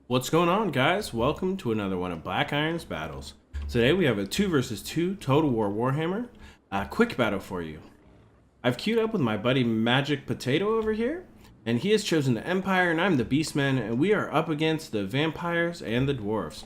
What's going on, guys? Welcome to another one of Black Iron's battles. Today we have a 2 versus 2 Total War Warhammer. Quick battle for you. I've queued up with my buddy Magic Potato over here, and he has chosen the Empire and I'm the Beastmen, and we are up against the Vampires and the Dwarves.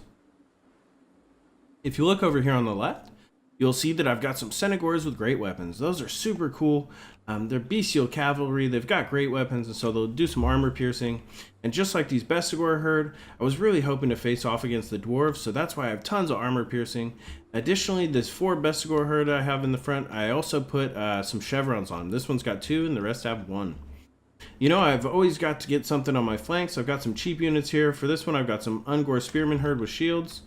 If you look over here on the left, you'll see that I've got some Cygors with great weapons. Those are super cool. They're bestial cavalry. They've got great weapons, and so they'll do some armor piercing. And just like these Cygor herd, I was really hoping to face off against the Dwarves, so that's why I have tons of armor piercing. Additionally, this 4 Cygor herd I have in the front, I also put some chevrons on. This one's got 2, and the rest have 1. You know, I've always got to get something on my flanks. I've got some cheap units here. For this one, I've got some Ungor Spearman herd with shields.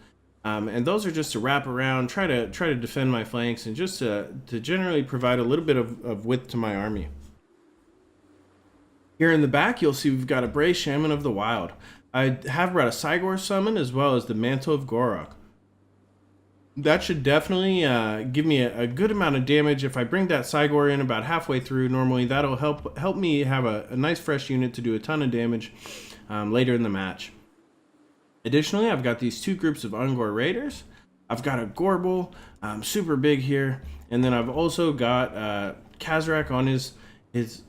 And those are just to wrap around, try to defend my flanks, and just to generally provide a little bit of width to my army. Here in the back, you'll see we've got a Bray Shaman of the Wild. I have brought a Cygor summon as well as the Mantle of Gorok. That should definitely give me a good amount of damage. If I bring that Cygor in about halfway through, normally that'll help me have a nice fresh unit to do a ton of damage later in the match. Additionally, I've got these 2 groups of Ungor Raiders. I've got a Gorbel, super big here, and then I've also got Kazrak on his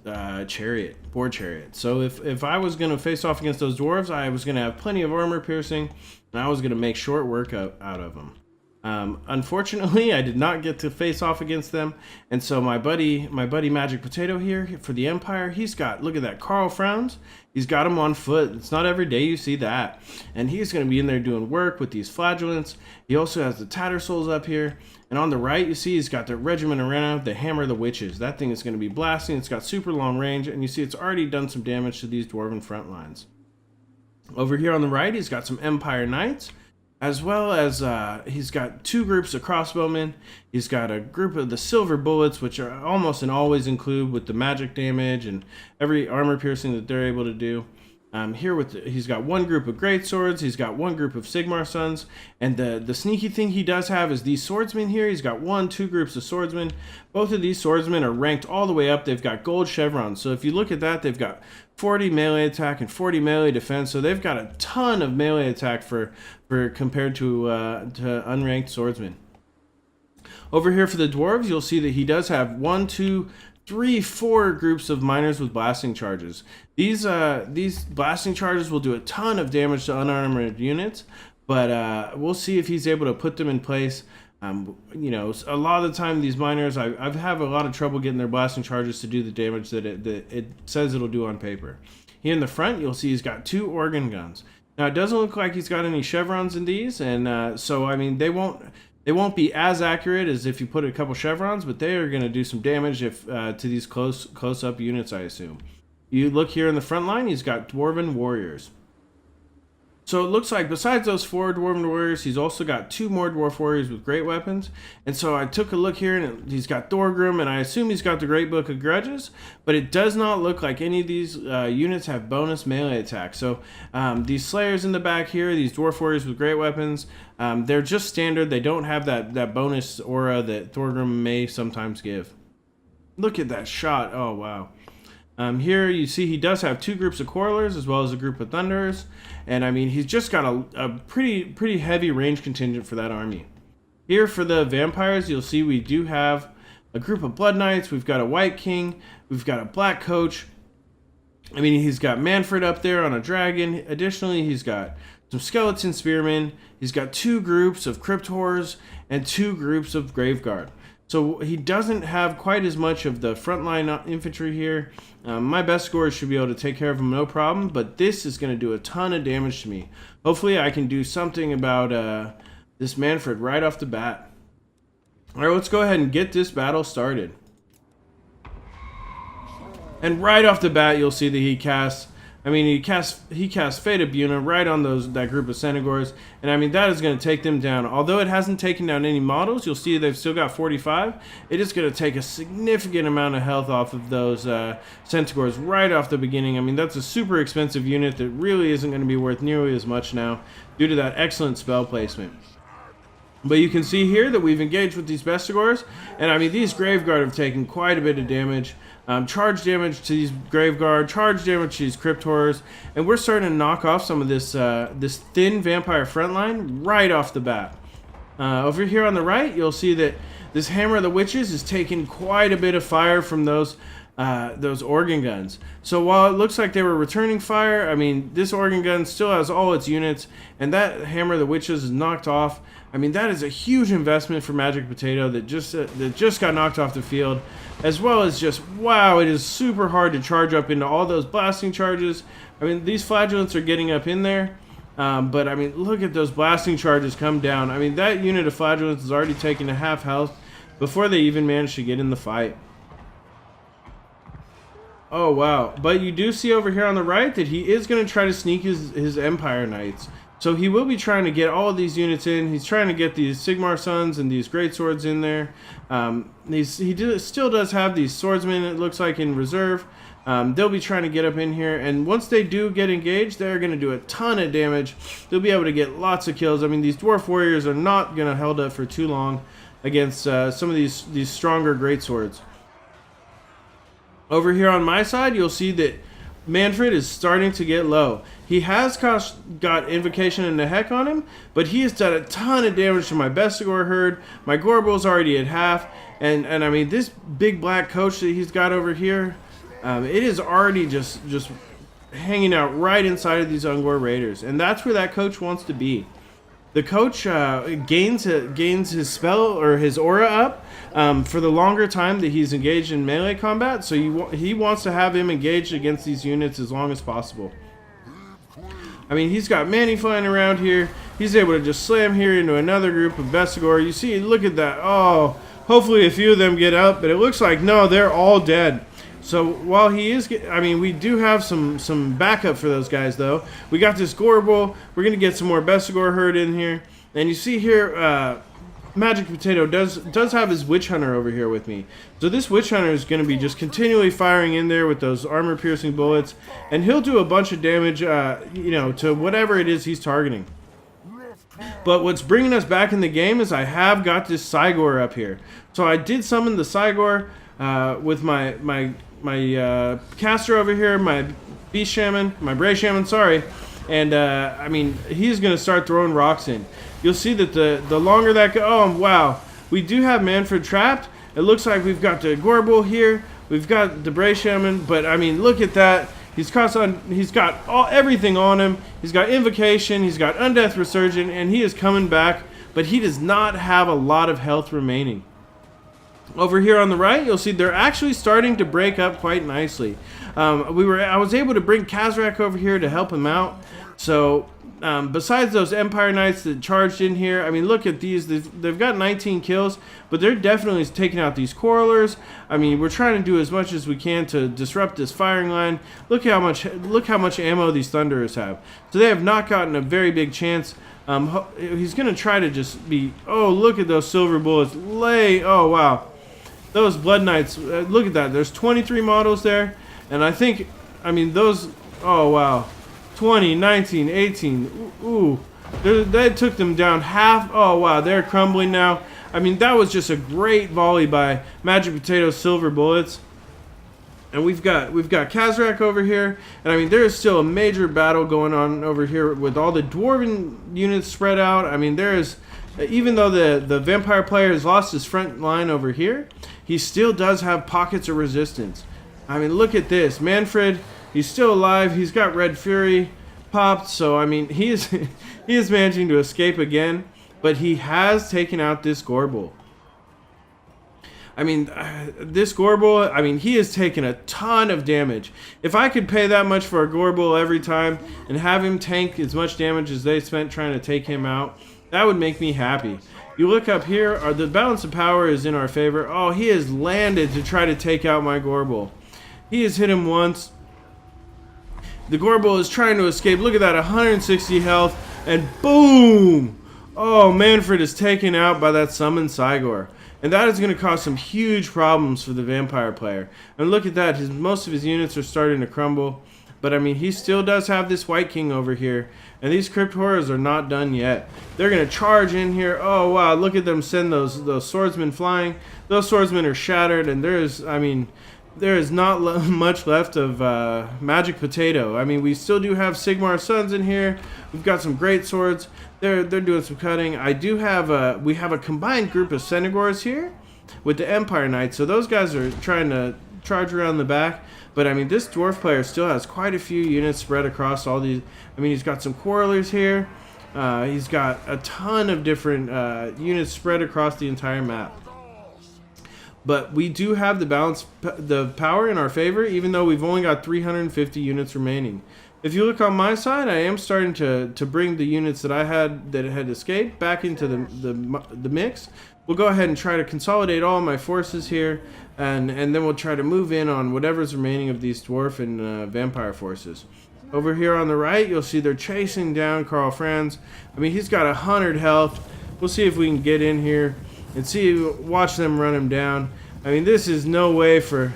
boar chariot. So if I was going to face off against those dwarves, I was going to have plenty of armor piercing, and I was going to make short work out of them. Unfortunately, I did not get to face off against them, and so my buddy Magic Potato here for the Empire, he's got, look at that, Carl Frowns. He's got him on foot. It's not every day you see that, and he's going to be in there doing work with these flagellants. He also has the Tattersouls up here, and on the right you see he's got the Regiment Arena, the Hammer of the Witches. That thing is going to be blasting. It's got super long range, and you see it's already done some damage to these dwarven front lines. Over here on the right, he's got some Empire Knights, as well as he's got 2 groups of crossbowmen. He's got a group of the Silver Bullets, which are almost and always include with the magic damage and every armor piercing that they're able to do. He's got 1 group of Great Swords. He's got 1 group of Sigmar Sons, and the sneaky thing he does have is these swordsmen here. He's got 2 groups of swordsmen. Both of these swordsmen are ranked all the way up. They've got gold chevrons. So if you look at that, they've got 40 melee attack and 40 melee defense. So they've got a ton of melee attack for compared to unranked swordsmen. Over here for the dwarves, you'll see that he does have 1, 2, 3, 4 groups of miners with blasting charges. These blasting charges will do a ton of damage to unarmored units, but we'll see if he's able to put them in place. You know, a lot of the time these miners, I have a lot of trouble getting their blasting charges to do the damage that it says it'll do on paper. Here in the front, you'll see he's got 2 organ guns. Now, it doesn't look like he's got any chevrons in these, and so I mean they won't be as accurate as if you put a couple chevrons, but they are going to do some damage to these close-up units, I assume. You look here in the front line, he's got Dwarven Warriors. So it looks like besides those 4 Dwarven Warriors, he's also got 2 more Dwarf Warriors with great weapons. And so I took a look here, and he's got Thorgrim, and I assume he's got the Great Book of Grudges, but it does not look like any of these units have bonus melee attack. So these Slayers in the back here, these Dwarf Warriors with great weapons, they're just standard. They don't have that bonus aura that Thorgrim may sometimes give. Look at that shot. Oh, wow. Here you see he does have 2 groups of Quarrelers as well as a group of Thunderers, and I mean he's just got a pretty heavy range contingent for that army. Here for the Vampires, you'll see we do have a group of Blood Knights. We've got a White King, we've got a Black Coach. I mean, he's got Manfred up there on a dragon. Additionally, he's got some Skeleton Spearmen. He's got 2 groups of Crypt Horrors and 2 groups of Graveguard. So he doesn't have quite as much of the frontline infantry here. My best scores should be able to take care of him no problem, but this is going to do a ton of damage to me. Hopefully I can do something about this Manfred right off the bat. Alright, let's go ahead and get this battle started. And right off the bat, you'll see that he casts Fate of Buna right on that group of Cygors, and I mean that is going to take them down. Although it hasn't taken down any models, you'll see they've still got 45. It is going to take a significant amount of health off of those Cygors right off the beginning. I mean that's a super expensive unit that really isn't going to be worth nearly as much now due to that excellent spell placement. But you can see here that we've engaged with these Cygors, and I mean these Graveguard have taken quite a bit of damage. Charge damage to these Graveguard, charge damage to these Crypt Horrors, and we're starting to knock off some of this this thin vampire front line right off the bat. Over here on the right, you'll see that this Hammer of the Witches is taking quite a bit of fire from those organ guns. So while it looks like they were returning fire, I mean this organ gun still has all its units, and that Hammer of the Witches is knocked off. I mean that is a huge investment for Magic Potato that just got knocked off the field, as well as just wow, it is super hard to charge up into all those blasting charges. I mean these flagellants are getting up in there, but I mean look at those blasting charges come down. I mean that unit of flagellants is already taking a half health before they even manage to get in the fight. Oh wow, but you do see over here on the right that he is going to try to sneak his Empire Knights. So he will be trying to get all of these units in. He's trying to get these Sigmar Sons and these Great Swords in there. Still does have these Swordsmen, it looks like, in reserve. They'll be trying to get up in here, and once they do get engaged, they're going to do a ton of damage. They'll be able to get lots of kills. I mean, these Dwarf Warriors are not going to hold up for too long against some of these stronger Great Swords. Over here on my side, you'll see that Manfred is starting to get low. He has got Invocation and the Heck on him, but he has done a ton of damage to my Cygor herd. My Gorbel's already at half, and I mean this big black coach that he's got over here, it is already just hanging out right inside of these Ungor Raiders, and that's where that coach wants to be. The coach gains his spell or his aura up for the longer time that he's engaged in melee combat, so he wants to have him engaged against these units as long as possible. I mean, he's got Manny flying around here. He's able to just slam here into another group of Cygor. You see, look at that. Oh, hopefully a few of them get up, but it looks like, no, they're all dead. So while he is, I mean, we do have some backup for those guys, though. We got this Gorbel. We're going to get some more Cygor herd in here. And you see here, Magic Potato does have his Witch Hunter over here with me. So this Witch Hunter is going to be just continually firing in there with those armor-piercing bullets. And he'll do a bunch of damage, you know, to whatever it is he's targeting. But what's bringing us back in the game is I have got this Cygor up here. So I did summon the Cygor with my caster over here, my Beast Shaman, my Bray Shaman, sorry. And I mean, he's going to start throwing rocks in. You'll see that the longer that goes, oh wow, we do have Manfred trapped. It looks like we've got the Gorbel here, we've got the Bray Shaman, but I mean, look at that. He's got everything on him. He's got Invocation, he's got Undeath Resurgent, and he is coming back, but he does not have a lot of health remaining. Over here on the right, you'll see they're actually starting to break up quite nicely. I was able to bring Kazrak over here to help him out. So besides those Empire Knights that charged in here, I mean, look at these. They've got 19 kills, but they're definitely taking out these Quarrelers. I mean, we're trying to do as much as we can to disrupt this firing line. Look how much ammo these Thunderers have. So they have not gotten a very big chance. He's going to try to just be, oh, look at those silver bullets. Oh, wow. Those Blood Knights, look at that. There's 23 models there. And I mean, those, oh, wow. 20, 19, 18. Ooh. That took them down half. Oh, wow. They're crumbling now. I mean, that was just a great volley by Magic Potato's silver bullets. And we've got Kazrak over here. And I mean, there is still a major battle going on over here with all the Dwarven units spread out. I mean, there is, even though the vampire player has lost his front line over here, he still does have pockets of resistance. I mean, look at this. Manfred, he's still alive. He's got Red Fury popped. So, I mean, he is managing to escape again. But he has taken out this Gorbel. I mean, this Gorbel, I mean, he has taken a ton of damage. If I could pay that much for a Gorbel every time and have him tank as much damage as they spent trying to take him out, that would make me happy. You look up here, the balance of power is in our favor. Oh, he has landed to try to take out my Gorbel. He has hit him once. The Gorbel is trying to escape. Look at that, 160 health, and boom! Oh, Manfred is taken out by that summoned Cygor. And that is going to cause some huge problems for the vampire player. And look at that, most of his units are starting to crumble. But I mean, he still does have this White King over here. And these Crypt Horrors are not done yet. They're going to charge in here. Oh, wow. Look at them send those swordsmen flying. Those swordsmen are shattered. And there is not much left of Magic Potato. I mean, we still do have Sigmar's Sons in here. We've got some great swords. They're doing some cutting. We have a combined group of Cygors here with the Empire Knights. So those guys are trying to charge around the back. But I mean, this dwarf player still has quite a few units spread across all these. I mean, he's got some quarrelers here. He's got a ton of different units spread across the entire map. But we do have the power in our favor, even though we've only got 350 units remaining. If you look on my side, I am starting to bring the units that I had that had escaped back into the mix. We'll go ahead and try to consolidate all my forces here, and then we'll try to move in on whatever's remaining of these dwarf and vampire forces. Over here on the right, you'll see they're chasing down Karl Franz. I mean, he's got 100 health. We'll see if we can get in here and watch them run him down. I mean, this is no way for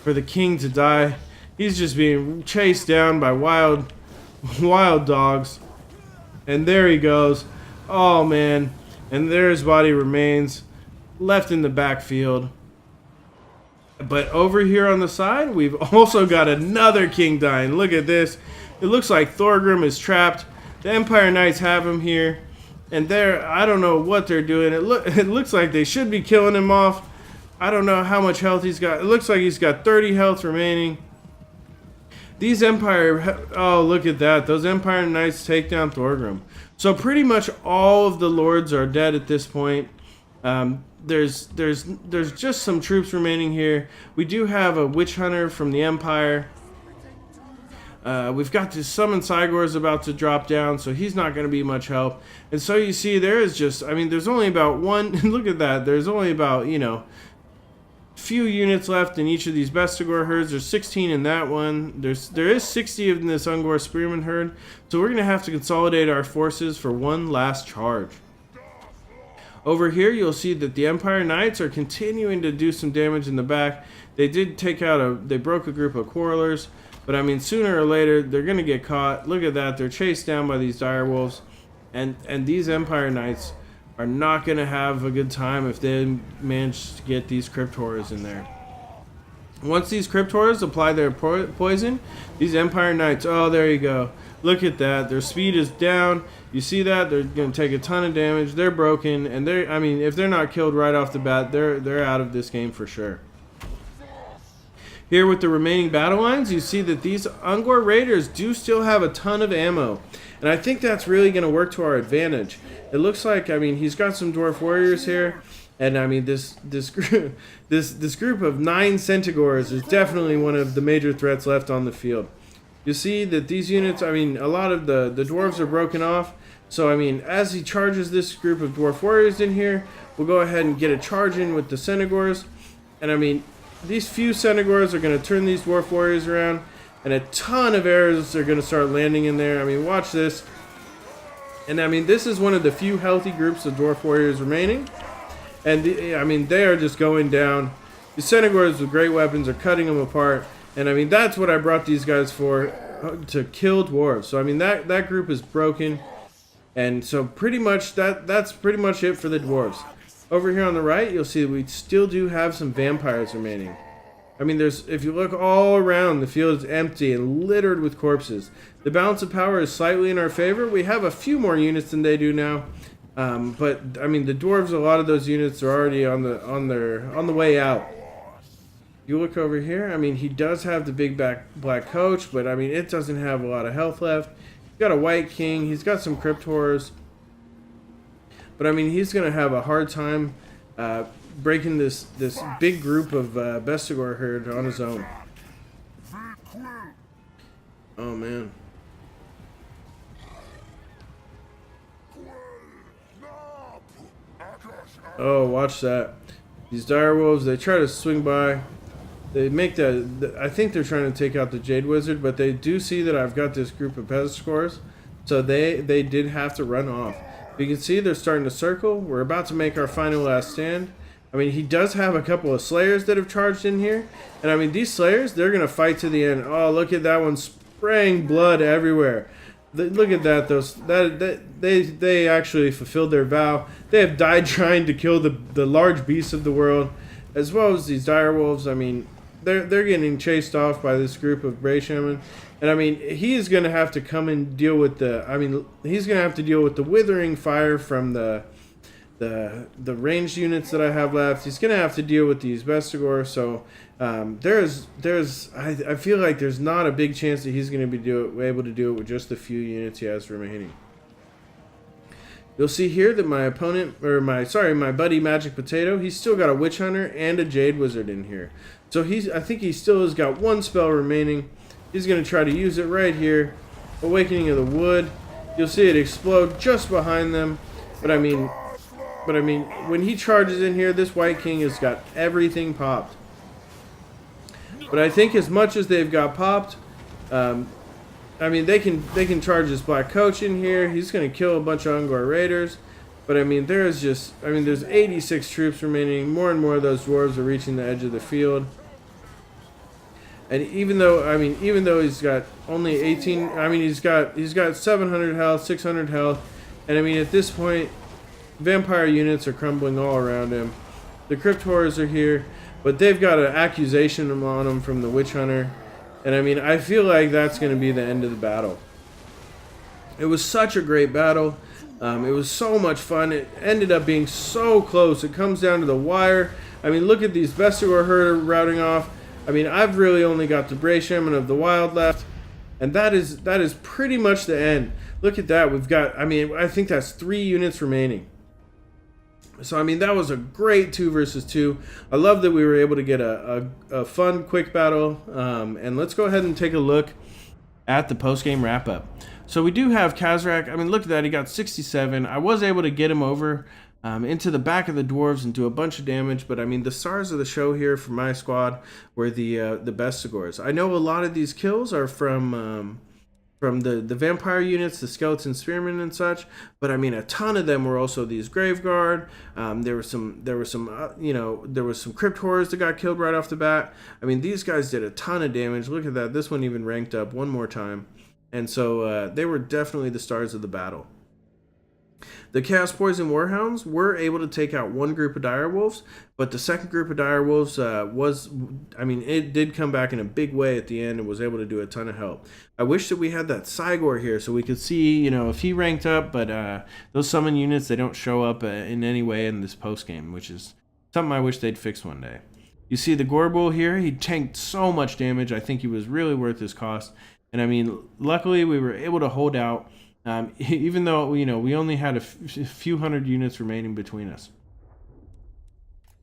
the king to die. He's just being chased down by wild dogs. And there he goes. Oh, man. And there his body remains, left in the backfield. But over here on the side, we've also got another king dying. Look at this. It looks like Thorgrim is trapped. The Empire Knights have him here. And I don't know what they're doing. It looks like they should be killing him off. I don't know how much health he's got. It looks like he's got 30 health remaining. These oh, look at that. Those Empire Knights take down Thorgrim. So pretty much all of the lords are dead at this point. There's just some troops remaining here. We do have a witch hunter from the Empire. We've got this summon Cygor about to drop down, so he's not going to be much help. And so you see there is just, I mean, there's only about one, look at that, there's only about, few units left in each of these Bestigor herds. There's 16 in that one. There is 60 in this Ungor Spearman herd. So we're going to have to consolidate our forces for one last charge. Over here, you'll see that the Empire Knights are continuing to do some damage in the back. They did they broke a group of quarrelers. But I mean, sooner or later, they're going to get caught. Look at that. They're chased down by these direwolves. And these Empire Knights are not going to have a good time if they manage to get these Crypt Horrors in there. Once these Crypt Horrors apply their poison, these Empire Knights, oh, there you go. Look at that. Their speed is down. You see that? They're going to take a ton of damage. They're broken. And I mean, if they're not killed right off the bat, they're out of this game for sure. Here with the remaining battle lines, you see that these Ungor Raiders do still have a ton of ammo. And I think that's really going to work to our advantage. It looks like, I mean, he's got some Dwarf Warriors here. And I mean, this group of 9 Centaurs is definitely one of the major threats left on the field. You see that these units, I mean, a lot of the dwarves are broken off. So, I mean, as he charges this group of Dwarf Warriors in here, we'll go ahead and get a charge in with the Centaurs. And I mean, these few Centaurs are going to turn these Dwarf Warriors around, and a ton of arrows are going to start landing in there. I mean, watch this. And I mean, this is one of the few healthy groups of Dwarf Warriors remaining. And I mean, they are just going down. The Centaurs with great weapons are cutting them apart. And I mean, that's what I brought these guys for, to kill dwarves. So I mean, that group is broken. And so pretty much that's pretty much it for the dwarves. Over here on the right, you'll see we still do have some vampires remaining. I mean, if you look all around, the field is empty and littered with corpses. The balance of power is slightly in our favor. We have a few more units than they do now. But I mean, the dwarves, a lot of those units are already on the way out. You look over here, I mean, he does have the big black coach, but I mean, it doesn't have a lot of health left. He's got a White King, he's got some Crypt Horrors. But I mean, he's going to have a hard time breaking this big group of Bestigor herd on his own. Oh, man. Oh, watch that. These direwolves, they try to swing by. They make I think they're trying to take out the Jade Wizard, but they do see that I've got this group of Bestigors. So they did have to run off. You can see they're starting to circle. We're about to make our final last stand. I mean, he does have a couple of Slayers that have charged in here. And I mean, these Slayers, they're going to fight to the end. Oh, look at that one. spraying blood everywhere. Look at that, they actually fulfilled their vow. They have died trying to kill the large beasts of the world, as well as these dire wolves. I mean, they're getting chased off by this group of Bray Shaman. And I mean, he's going to have to come and deal with he's going to have to deal with the withering fire from the ranged units that I have left. He's going to have to deal with these Cygor. So I feel like there's not a big chance that he's going to be able to do it with just the few units he has remaining. You'll see here that my opponent, or my buddy Magic Potato, he's still got a Witch Hunter and a Jade Wizard in here. So I think he still has got one spell remaining. He's going to try to use it right here. Awakening of the Wood. You'll see it explode just behind them. But I mean, when he charges in here, this White King has got everything popped. But I think as much as they've got popped, I mean, they can charge this Black Coach in here. He's going to kill a bunch of Ungor Raiders. But I mean, there's 86 troops remaining. More and more of those dwarves are reaching the edge of the field. And even though he's got only 18, I mean, he's got 700 health, 600 health, and I mean, at this point, vampire units are crumbling all around him. The Crypt Horrors are here, but they've got an accusation on them from the Witch Hunter, and I mean, I feel like that's going to be the end of the battle. It was such a great battle. It was so much fun. It ended up being so close. It comes down to the wire. I mean, look at these Cygor herd routing off. I mean, I've really only got the Bray Shaman of the Wild left, and that is pretty much the end. Look at that. We've got, I mean, I think that's 3 units remaining. So, I mean, that was a great 2 versus 2. I love that we were able to get a fun, quick battle. And let's go ahead and take a look at the post-game wrap-up. So we do have Kazrak. I mean, look at that. He got 67. I was able to get him over into the back of the dwarves and do a bunch of damage. But, I mean, the stars of the show here for my squad were the Cygors. I know a lot of these kills are from the vampire units, the skeleton spearmen and such, but I mean, a ton of them were also these Graveguard. There was some Crypt Horrors that got killed right off the bat. I mean, these guys did a ton of damage. Look at that. This one even ranked up one more time. And so they were definitely the stars of the battle. The Chaos Poison Warhounds were able to take out one group of direwolves, but the second group of direwolves it did come back in a big way at the end and was able to do a ton of help. I wish that we had that Cygor here so we could see, if he ranked up, but those summon units, they don't show up in any way in this post game, which is something I wish they'd fix one day. You see the Gorbull here, he tanked so much damage. I think he was really worth his cost. And I mean, luckily we were able to hold out. Even though, we only had a few hundred units remaining between us.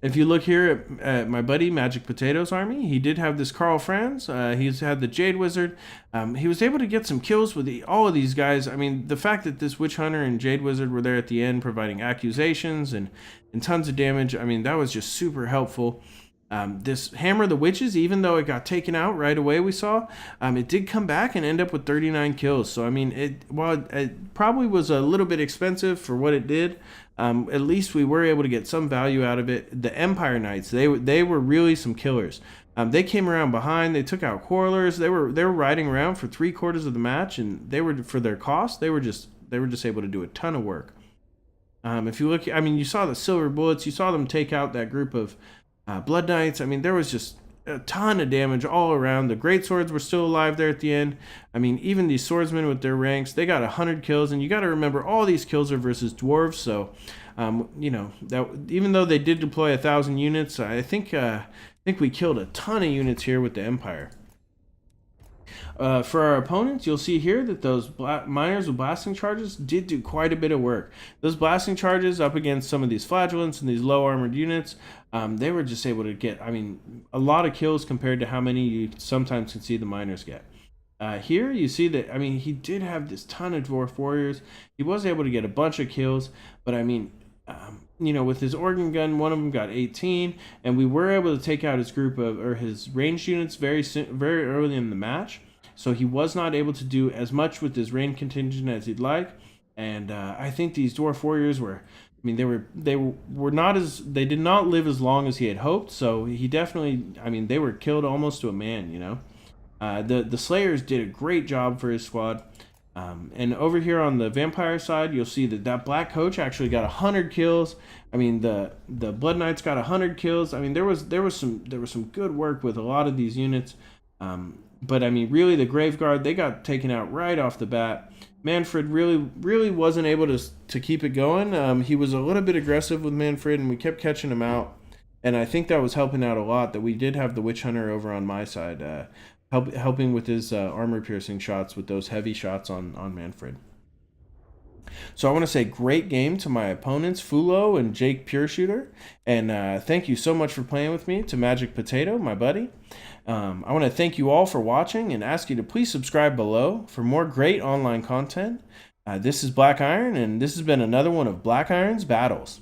If you look here at my buddy Magic Potato's army, he did have this Karl Franz. He's had the Jade Wizard. He was able to get some kills with all of these guys. I mean, the fact that this Witch Hunter and Jade Wizard were there at the end providing accusations and tons of damage, I mean, that was just super helpful. This Hammer of the Witches, even though it got taken out right away, we saw, it did come back and end up with 39 kills. So, I mean, it probably was a little bit expensive for what it did. At least we were able to get some value out of it. The Empire Knights, they were really some killers. They came around behind. They took out Quarrelers. They were riding around for 3/4 of the match, and they were, for their cost, they were just able to do a ton of work. If you look, I mean, you saw the Silver Bullets. You saw them take out that group of Blood Knights. I mean, there was just a ton of damage all around. The Great Swords were still alive there at the end. I mean, even these swordsmen with their ranks, they got 100 kills, and you got to remember all these kills are versus dwarves. So, that even though they did deploy 1,000 units, I think we killed a ton of units here with the Empire. For our opponents, you'll see here that those miners with blasting charges did do quite a bit of work. Those blasting charges up against some of these flagellants and these low armored units, they were just able to get, I mean, a lot of kills compared to how many you sometimes can see the miners get. Here you see that, I mean, he did have this ton of dwarf warriors. He was able to get a bunch of kills, but I mean, with his organ gun, one of them got 18, and we were able to take out his his ranged units very early in the match. So he was not able to do as much with his rain contingent as he'd like, and I think these dwarf warriors were, I mean, they did not live as long as he had hoped. So he definitely, I mean, they were killed almost to a man, The Slayers did a great job for his squad. And over here on the Vampire side, you'll see that Black Coach actually got 100 kills. I mean, the Blood Knights got 100 kills. I mean, there was some good work with a lot of these units. But I mean, really, the Graveguard, they got taken out right off the bat. Manfred really wasn't able to keep it going. He was a little bit aggressive with Manfred, and we kept catching him out. And I think that was helping out a lot, that we did have the Witch Hunter over on my side, helping with his armor-piercing shots with those heavy shots on Manfred. So I want to say great game to my opponents, Fulo and Jake Pure Shooter. And thank you so much for playing with me, to Magic Potato, my buddy. I want to thank you all for watching and ask you to please subscribe below for more great online content. This is Black Iron, and this has been another one of Black Iron's Battles.